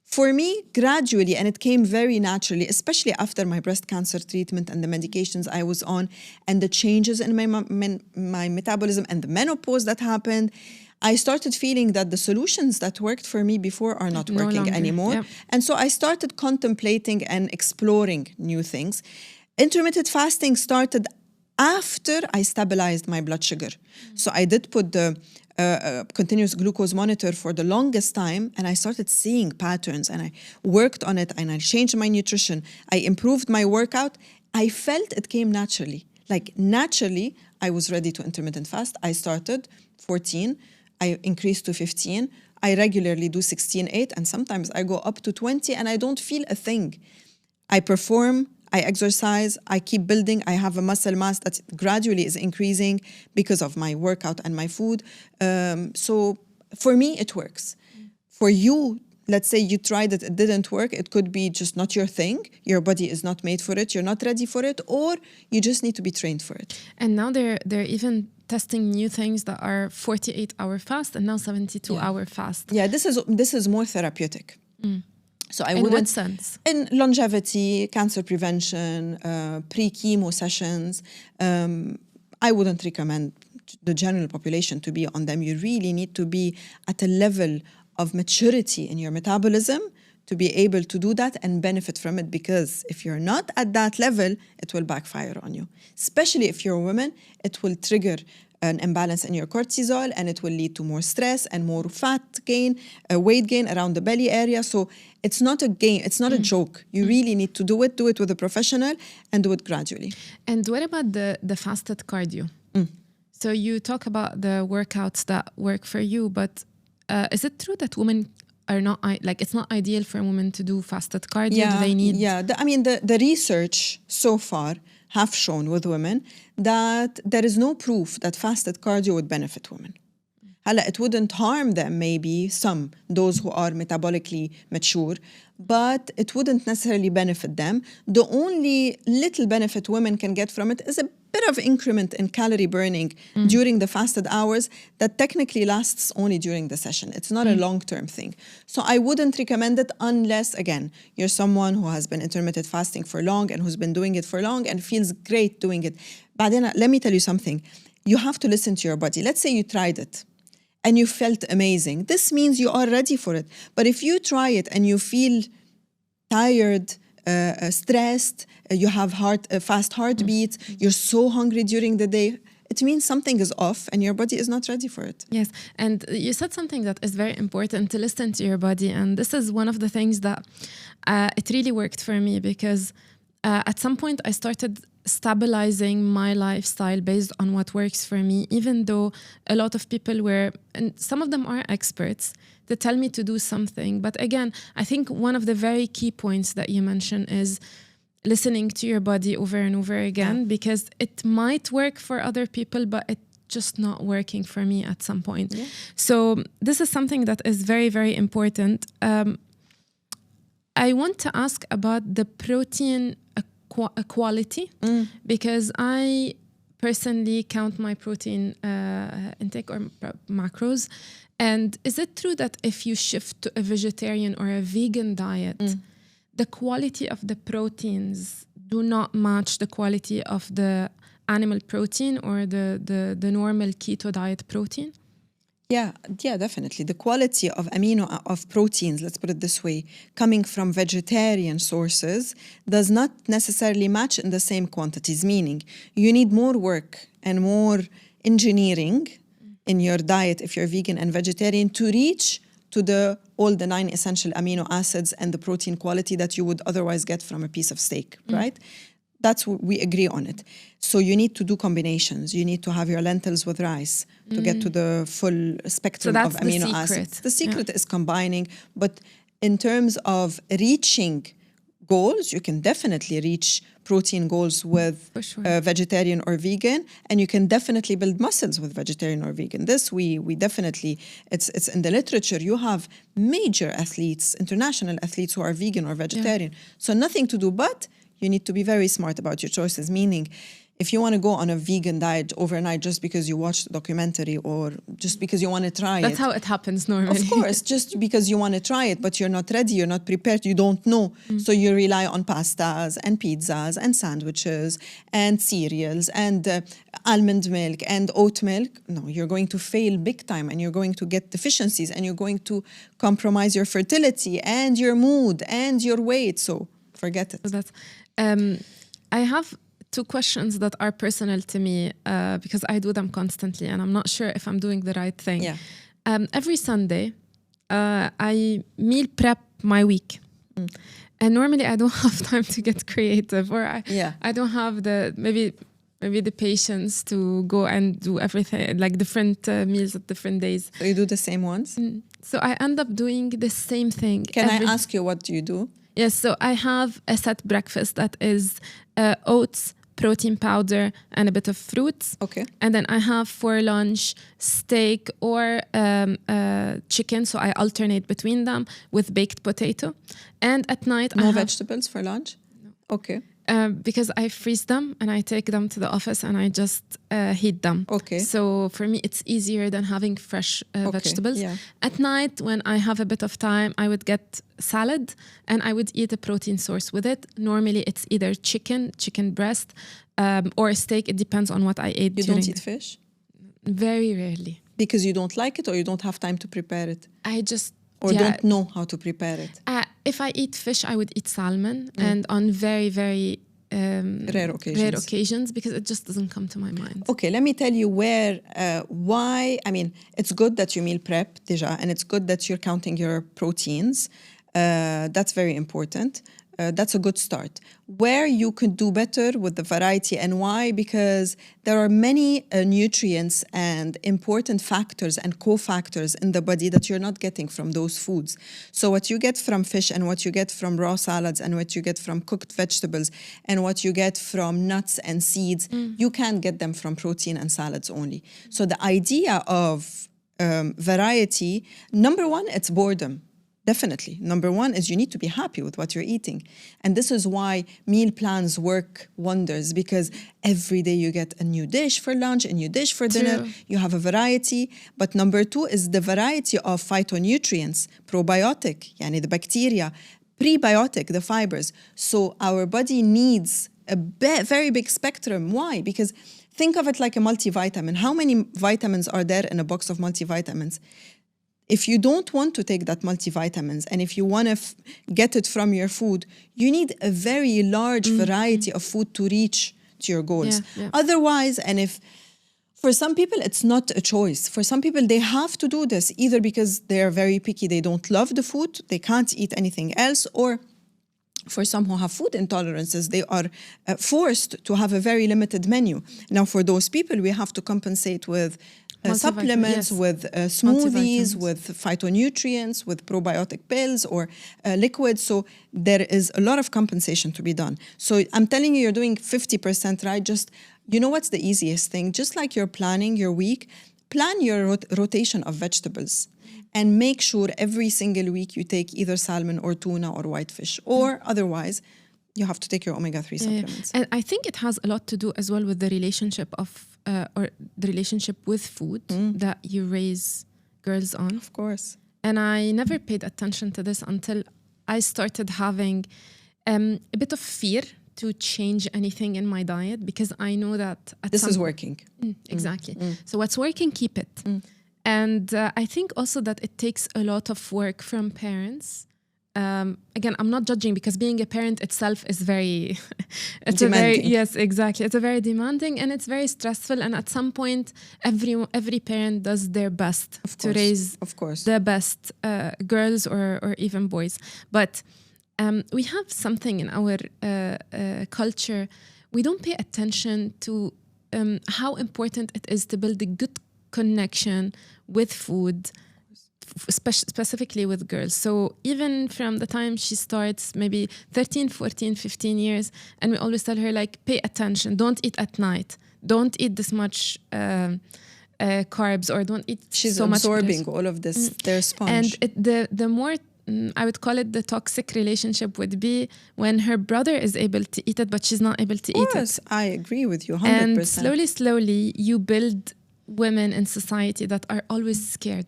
For me, gradually, and it came very naturally, especially after my breast cancer treatment and the medications I was on and the changes in my metabolism and the menopause that happened, I started feeling that the solutions that worked for me before are not working anymore. Yep. And so I started contemplating and exploring new things. Intermittent fasting started after I stabilized my blood sugar. So I did put the continuous glucose monitor for the longest time, and I started seeing patterns, and I worked on it, and I changed my nutrition. I improved my workout. I felt it came naturally. Like naturally, I was ready to intermittent fast. I started 14. I increased to 15. I regularly do 16-8, and sometimes I go up to 20, and I don't feel a thing. I perform, I exercise, I keep building. I have a muscle mass that gradually is increasing because of my workout and my food. So for me, it works. For you, let's say you tried it, it didn't work. It could be just not your thing. Your body is not made for it. You're not ready for it, or you just need to be trained for it. And now they're even testing new things that are 48-hour fast and now 72-hour fast. Yeah, this is more therapeutic. So I wouldn't. In what sense? In longevity, cancer prevention, pre-chemo sessions. I wouldn't recommend the general population to be on them. You really need to be at a level of maturity in your metabolism to be able to do that and benefit from it, because if you're not at that level, it will backfire on you. Especially if you're a woman, it will trigger an imbalance in your cortisol, and it will lead to more stress and more fat gain, weight gain around the belly area. So it's not a game, it's not a joke. You really need to do it with a professional, and do it gradually. And what about the fasted cardio? So you talk about the workouts that work for you, but is it true that women are not, like, it's not ideal for women to do fasted cardio? Yeah, do they need? Yeah, the research so far have shown with women that there is no proof that fasted cardio would benefit women. It wouldn't harm them, maybe those who are metabolically mature, but it wouldn't necessarily benefit them. The only little benefit women can get from it is a bit of increment in calorie burning during the fasted hours that technically lasts only during the session. It's not a long-term thing. So I wouldn't recommend it unless, again, you're someone who has been intermittent fasting for long and who's been doing it for long and feels great doing it. But then let me tell you something. You have to listen to your body. Let's say you tried it and you felt amazing. This means you are ready for it. But if you try it and you feel tired, stressed, you have fast heartbeats, you're so hungry during the day, it means something is off and your body is not ready for it. Yes, and you said something that is very important, to listen to your body. And this is one of the things that it really worked for me, because at some point I started stabilizing my lifestyle based on what works for me, even though a lot of people were, and some of them are experts, to tell me to do something. But again, I think one of the very key points that you mentioned is listening to your body over and over again, because it might work for other people, but it's just not working for me at some point. Yeah. So this is something that is very, very important. I want to ask about the protein quality, because I personally count my protein intake or macros. And is it true that if you shift to a vegetarian or a vegan diet, the quality of the proteins do not match the quality of the animal protein or the normal keto diet protein? Yeah, definitely. The quality of of proteins, let's put it this way, coming from vegetarian sources does not necessarily match in the same quantities, meaning you need more work and more engineering in your diet if you're vegan and vegetarian to reach to all the 9 essential amino acids and the protein quality that you would otherwise get from a piece of steak, right? We agree on it. So you need to do combinations. You need to have your lentils with rice to get to the full spectrum of amino acids. The secret is combining, but in terms of reaching goals, you can definitely reach protein goals with vegetarian or vegan, and you can definitely build muscles with vegetarian or vegan. This we definitely, it's in the literature. You have major athletes, international athletes who are vegan or vegetarian. So nothing to do but you need to be very smart about your choices, meaning if you want to go on a vegan diet overnight just because you watched a documentary or just because you want to try That's how it happens normally. Of course, just because you want to try it, but you're not ready, you're not prepared, you don't know. So you rely on pastas and pizzas and sandwiches and cereals and almond milk and oat milk. No, you're going to fail big time and you're going to get deficiencies and you're going to compromise your fertility and your mood and your weight. So forget it. So that's, I have 2 questions that are personal to me because I do them constantly and I'm not sure if I'm doing the right thing. Yeah. Every Sunday, I meal prep my week. And normally I don't have time to get creative or I don't have maybe the patience to go and do everything, like different meals at different days. So you do the same ones? So I end up doing the same thing. Can I ask you, what do you do? Yes, so I have a set breakfast that is oats, protein powder, and a bit of fruits. Okay. And then I have for lunch steak or chicken, so I alternate between them with baked potato. And at night no vegetables for lunch? No. Okay. Because I freeze them and I take them to the office and I just heat them. Okay. So for me, it's easier than having fresh vegetables. Yeah. At night, when I have a bit of time, I would get salad and I would eat a protein source with it. Normally, it's either chicken breast, or steak. It depends on what I ate. You don't eat fish? Very rarely. Because you don't like it or you don't have time to prepare it? I just... Or don't know how to prepare it? If I eat fish, I would eat salmon, and on very, very rare occasions, because it just doesn't come to my mind. Okay, let me tell you why. I mean, it's good that you meal prep, déjà, and it's good that you're counting your proteins. That's very important. That's a good start. Where you could do better with the variety and why? Because there are many nutrients and important factors and cofactors in the body that you're not getting from those foods. So what you get from fish and what you get from raw salads and what you get from cooked vegetables and what you get from nuts and seeds, you can't get them from protein and salads only. So the idea of variety, number one, it's boredom. Definitely. Number one is you need to be happy with what you're eating. And this is why meal plans work wonders, because every day you get a new dish for lunch, a new dish for dinner. True. You have a variety. But number two is the variety of phytonutrients, probiotic, yani the bacteria, prebiotic, the fibers. So our body needs a very big spectrum. Why? Because think of it like a multivitamin. How many vitamins are there in a box of multivitamins? If you don't want to take that multivitamins and if you want to get it from your food, you need a very large variety of food to reach to your goals. Yeah. Otherwise, and if for some people, it's not a choice. For some people, they have to do this either because they're very picky, they don't love the food, they can't eat anything else, or for some who have food intolerances, they are forced to have a very limited menu. Now, for those people, we have to compensate with supplements, with smoothies, with phytonutrients, with probiotic pills or liquids. So there is a lot of compensation to be done. So I'm telling you, you're doing 50% right. Just, you know what's the easiest thing? Just like you're planning your week, plan your rotation of vegetables. And make sure every single week you take either salmon or tuna or whitefish, or otherwise you have to take your omega-3 supplements. And I think it has a lot to do as well with the relationship or the relationship with food that you raise girls on. Of course. And I never paid attention to this until I started having a bit of fear to change anything in my diet because I know that this is working. Exactly. So what's working, keep it. And I think also that it takes a lot of work from parents. Again, I'm not judging because being a parent itself is very, demanding. Yes, exactly. It's a very demanding and it's very stressful. And at some point, every parent does their best to raise the best girls or even boys. But we have something in our culture. We don't pay attention to how important it is to build a good connection with food, specifically with girls. So even from the time she starts, maybe 13, 14, 15 years, and we always tell her, like, pay attention, don't eat at night, don't eat this much carbs, or don't eat so much. She's absorbing all of this, their sponge. And the more, I would call it the toxic relationship would be when her brother is able to eat it, but she's not able to eat it. I agree with you 100%. And slowly, you build women in society that are always scared.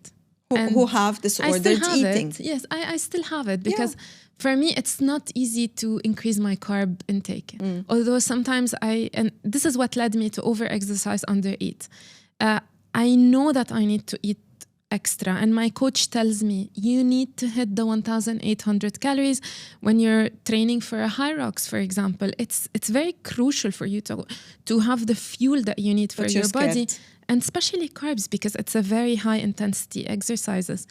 Who have disordered eating. Yes, I still have it because for me, it's not easy to increase my carb intake. Although sometimes and this is what led me to over-exercise, under-eat. I know that I need to eat extra. And my coach tells me, you need to hit the 1,800 calories when you're training for a high rocks, for example. It's very crucial for you to have the fuel that you need for your body. And especially carbs, because it's a very high intensity exercises.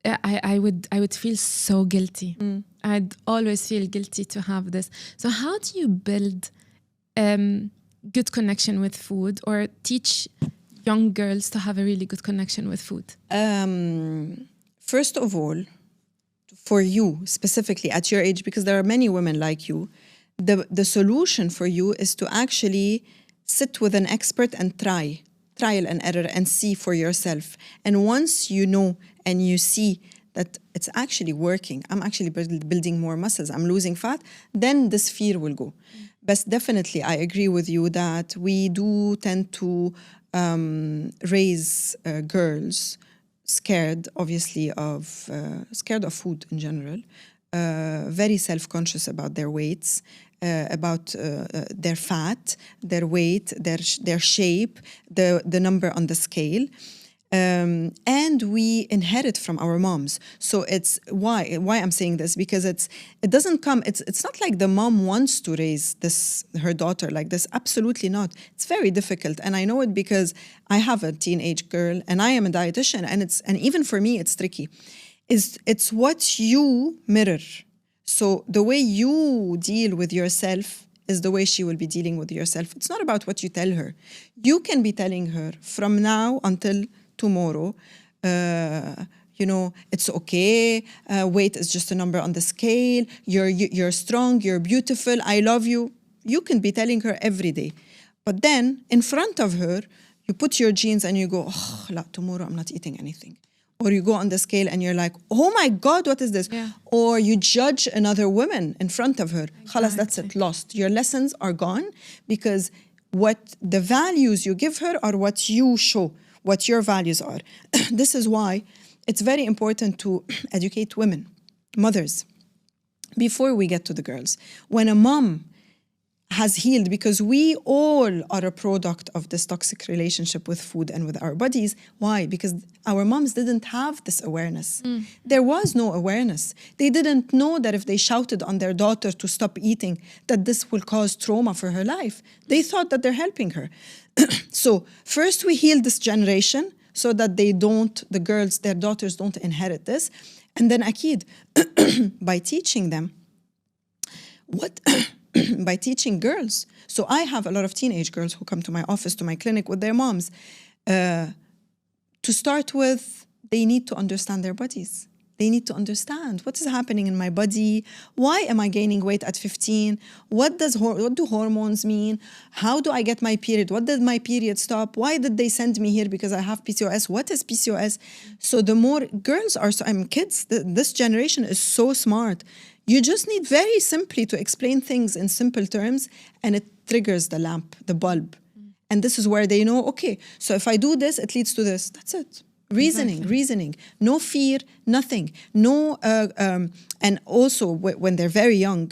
I would feel so guilty. I'd always feel guilty to have this. So how do you build good connection with food, or teach young girls to have a really good connection with food? First of all, for you specifically at your age, because there are many women like you, the solution for you is to actually sit with an expert and trial and error and see for yourself. And once you know and you see that it's actually working, I'm actually building more muscles, I'm losing fat, then this fear will go. But definitely, I agree with you that we do tend to raise girls scared, obviously, scared of food in general, very self-conscious about their weights, about their fat, their weight, their shape, the number on the scale. And we inherit from our moms. So it's why I'm saying this, because it's not like the mom wants to raise her daughter like this. Absolutely not. It's very difficult. And I know it because I have a teenage girl and I am a dietitian, and even for me it's tricky. It's what you mirror. So the way you deal with yourself is the way she will be dealing with yourself. It's not about what you tell her. You can be telling her from now until tomorrow, it's okay. Weight is just a number on the scale. You're strong. You're beautiful. I love you. You can be telling her every day. But then in front of her, you put your jeans and you go, tomorrow I'm not eating anything. Or you go on the scale and you're like, oh my God, what is this? Yeah. Or you judge another woman in front of her. Khalas, that's it, lost. Your lessons are gone, because what the values you give her are what you show, what your values are. This is why it's very important to educate women, mothers, before we get to the girls. When a mom has healed, because we all are a product of this toxic relationship with food and with our bodies. Why? Because our moms didn't have this awareness. There was no awareness. They didn't know that if they shouted on their daughter to stop eating, that this will cause trauma for her life. They thought that they're helping her. So first we heal this generation so that their daughters don't inherit this. And then akid, by teaching them by teaching girls. So I have a lot of teenage girls who come to my office, to my clinic with their moms. To start with, they need to understand their bodies. They need to understand what is happening in my body. Why am I gaining weight at 15? What do hormones mean? How do I get my period? What did my period stop? Why did they send me here? Because I have PCOS. What is PCOS? So the more girls are, kids, this generation is so smart. You just need very simply to explain things in simple terms, and it triggers the lamp, the bulb. And this is where they know, okay, so if I do this, it leads to this. That's it. Reasoning. No fear, nothing. No, and also when they're very young,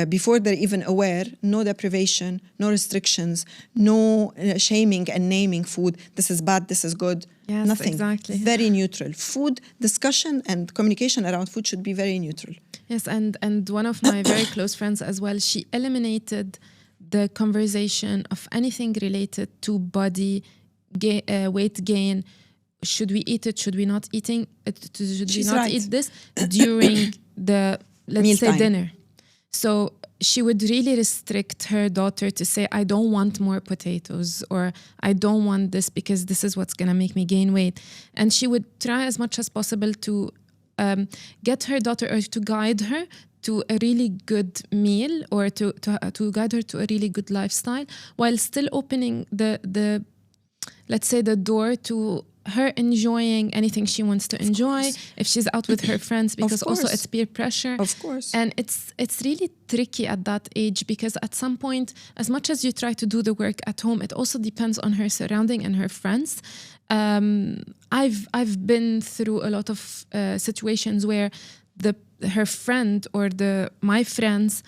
before they're even aware, no deprivation, no restrictions, no shaming and naming food. This is bad, this is good. Yes, Nothing. exactly. Very neutral. Food discussion and communication around food should be very neutral. Yes, and one of my very close friends as well, she eliminated the conversation of anything related to body weight gain. Should we eat it? Should we not eating it? Should we not eat this during the, let's Mealtime. say, dinner? So she would really restrict her daughter to say, I don't want more potatoes, or I don't want this because this is what's going to make me gain weight. And she would try as much as possible to get her daughter, or to guide her to a really good meal, or to guide her to a really good lifestyle, while still opening the let's say the door to her enjoying anything she wants to enjoy if she's out with her friends, because also it's peer pressure. Of course. And it's really tricky at that age, because at some point, as much as you try to do the work at home, it also depends on her surrounding and her friends. I've been through a lot of situations where her friend or my friends,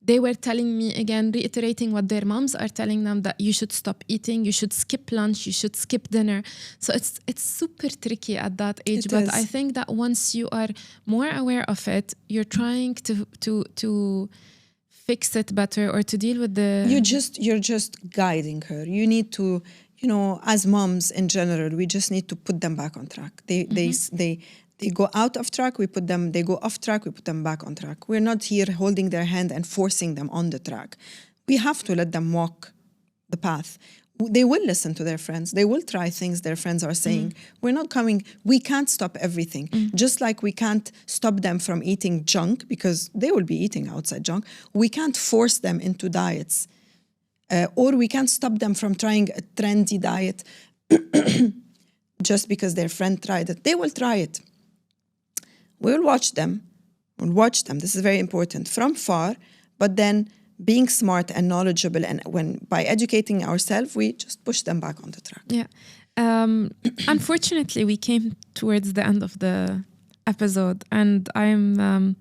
they were telling me again, reiterating what their moms are telling them, that you should stop eating, you should skip lunch, you should skip dinner. So it's super tricky at that age. But I think that once you are more aware of it, you're trying to fix it better, or to deal with the... You're just guiding her. You need to, as moms in general, we just need to put them back on track. They go out of track, they go off track, we put them back on track. We're not here holding their hand and forcing them on the track. We have to let them walk the path. They will listen to their friends. They will try things their friends are saying. We can't stop everything. Just like we can't stop them from eating junk, because they will be eating outside junk. We can't force them into diets. Or we can't stop them from trying a trendy diet just because their friend tried it. They will try it. We'll watch them. This is very important from far, but then being smart and knowledgeable, and by educating ourselves, we just push them back on the track. Yeah. Unfortunately, we came towards the end of the episode, and I'm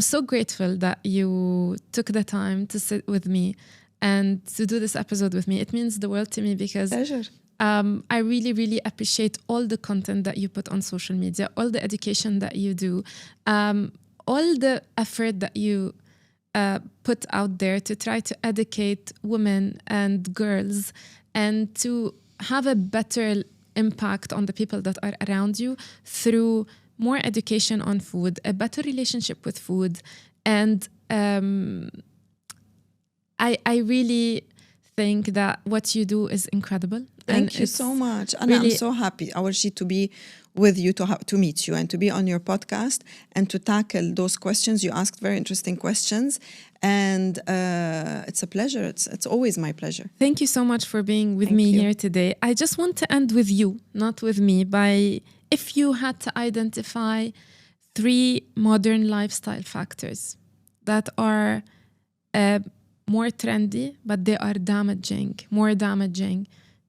so grateful that you took the time to sit with me and to do this episode with me. It means the world to me, because Pleasure. I really, really appreciate all the content that you put on social media, all the education that you do, all the effort that you put out there to try to educate women and girls, and to have a better impact on the people that are around you through more education on food, a better relationship with food. And I really think that what you do is incredible. Thank you so much. And really, I'm so happy, Awarshi, to be with you, to meet you, and to be on your podcast, and to tackle those questions. You asked very interesting questions, and it's a pleasure. It's always my pleasure. Thank you so much for being with me here today. I just want to end with you, not with me, by if you had to identify 3 modern lifestyle factors that are more trendy, but they are more damaging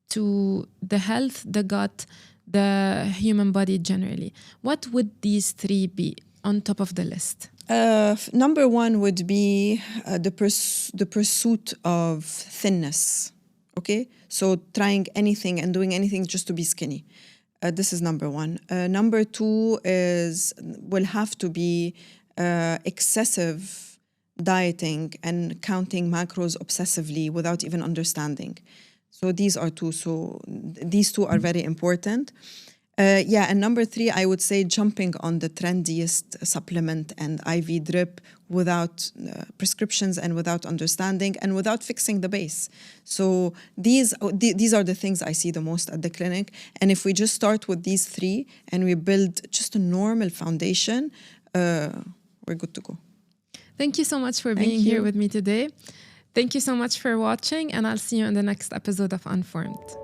to the health, the gut, the human body generally. What would these 3 be on top of the list? Number 1 would be the pursuit of thinness. Okay, so trying anything and doing anything just to be skinny. This is number 1. Number 2 will have to be excessive dieting and counting macros obsessively without even understanding. So these are 2. So these 2 are very important. And number 3, I would say jumping on the trendiest supplement and IV drip without prescriptions and without understanding and without fixing the base. So these are the things I see the most at the clinic. And if we just start with these 3 and we build just a normal foundation, we're good to go. Thank you so much for being here with me today. Thank you so much for watching, and I'll see you in the next episode of Unformed.